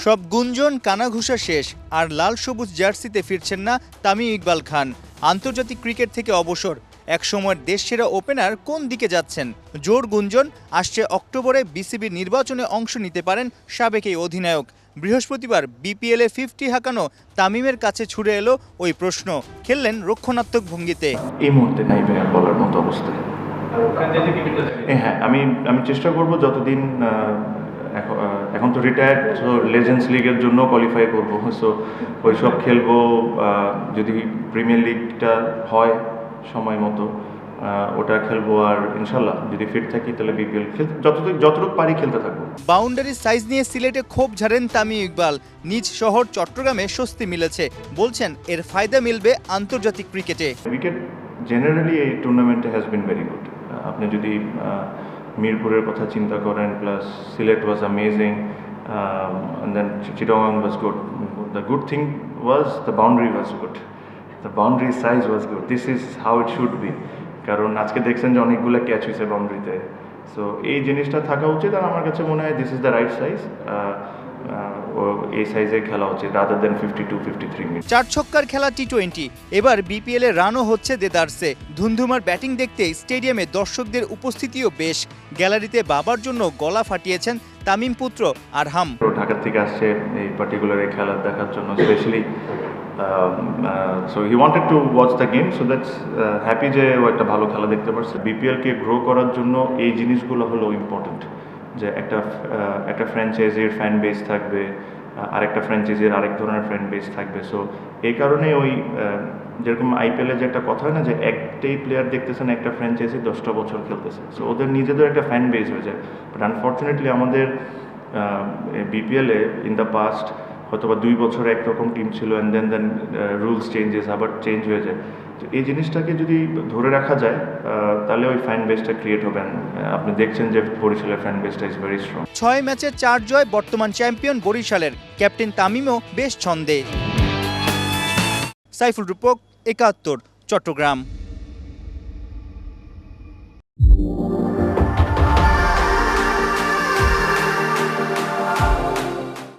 সব গুঞ্জন কানাঘুষা শেষ, আর লাল সবুজ জার্সিতে ফিরছেন না তামিম ইকবাল খান। আন্তর্জাতিক ক্রিকেট থেকে অবসর, একসময়ের দেশসেরা ওপেনার কোন দিকে যাচ্ছেন? জোর গুঞ্জন আসছে অক্টোবরে বিসিবির নির্বাচনে অংশ নিতে পারেন সাবেক এই অধিনায়ক। বৃহস্পতিবার বিপিএলে 50 হাঁকানো তামিমের কাছে ছুড়ে এলো ওই প্রশ্ন। খেললেন রক্ষণাত্মক ভঙ্গিতে। এই মুহূর্তে নাই ভাইয়া বলার মতো অবস্থা। হ্যাঁ, আমি চেষ্টা করব যতদিন এখন তো রিটায়ার্ড, সো লেজেন্ডস লিগের জন্য কোয়ালিফাই করবো, সো ওই সব খেলবো। যদি প্রিমিয়ার লিগটা হয় সময় মতো ওটা খেলবো, আর ইনশাল্লাহ যদি ফিট থাকি তাহলে বিপিএল যতটুকু পারি খেলতে থাকবো। বাউন্ডারি সাইজ নিয়ে সিলেটে ক্ষোভ ঝাড়েন তামিম ইকবাল। নিজ শহর চট্টগ্রামে স্বস্তি মিলেছে, বলছেন এর ফায়দা মিলবে আন্তর্জাতিক ক্রিকেটে। উইকেট জেনারেলি এই টুর্নামেন্টে হ্যাজ বিন ভেরি গুড। আপনি যদি মিরপুরের কথা চিন্তা করেন, plus Sylhet was amazing, and then Chittagong was good. The good thing was the boundary was good. The boundary size was good. This is how it should be. কারণ আজকে দেখছেন যে অনেকগুলো ক্যাচ হয়েছে বাউন্ডারিতে, সো এই জিনিসটা থাকা উচিত। আর আমার কাছে মনে হয় this is the right size. এই সাইজে খেলা উচিত রাদার দেন 52-53 মিনিট। 4 ছক্কার খেলা টি20। এবার বিপিএল এ রানও হচ্ছে দেদারসে। ধুন্ধুমার ব্যাটিং দেখতে স্টেডিয়ামে দর্শকদের উপস্থিতিও বেশ। গ্যালারিতে বাবার জন্য গলা ফাটিয়েছেন তামিম পুত্র আরহাম। ঢাকা থেকে আসছে এই পার্টিকুলার এই খেলা দেখার জন্য specially. So he wanted to watch the game, so that's happy যে ও একটা ভালো খেলা দেখতে পারছে। বিপিএলকে গ্রো করার জন্য এই জিনিসগুলো হলো ইম্পর্টেন্ট, যে একটা ফ্র্যাঞ্চাইজির ফ্যান বেস থাকবে, আরেকটা ফ্র্যাঞ্চাইজির আরেক ধরনের ফ্যান বেস থাকবে। সো এই কারণে ওই যেরকম আইপিএলে যে একটা কথা হয় না, যে একটাই প্লেয়ার দেখতেছেন একটা ফ্র্যাঞ্চাইজি 10টা বছর খেলতেছে, সো ওদের নিজেদের একটা ফ্যান বেস হয়ে যায়। বাট আনফর্চুনেটলি আমাদের বিপিএলে ইন দ্য পাস্ট হয়তোবা 2 বছর একরকম টিম ছিল, অ্যান্ড দেন রুলস চেঞ্জেস, আবার চেঞ্জ হয়ে যায়। তো এই জিনিসটাকে যদি ধরে রাখা যায় তাহলে ওই ফ্যান বেসটা ক্রিয়েট হবে। আপনি দেখছেন যে বরিশালের ফ্যান বেসটা ইজ ভেরি স্ট্রং। 6 ম্যাচে 4 জয়, বর্তমান চ্যাম্পিয়ন বরিশালের। ক্যাপ্টেন তামিমও বেশ ছন্দে। সাইফুল রূপক, 71, চট্টগ্রাম।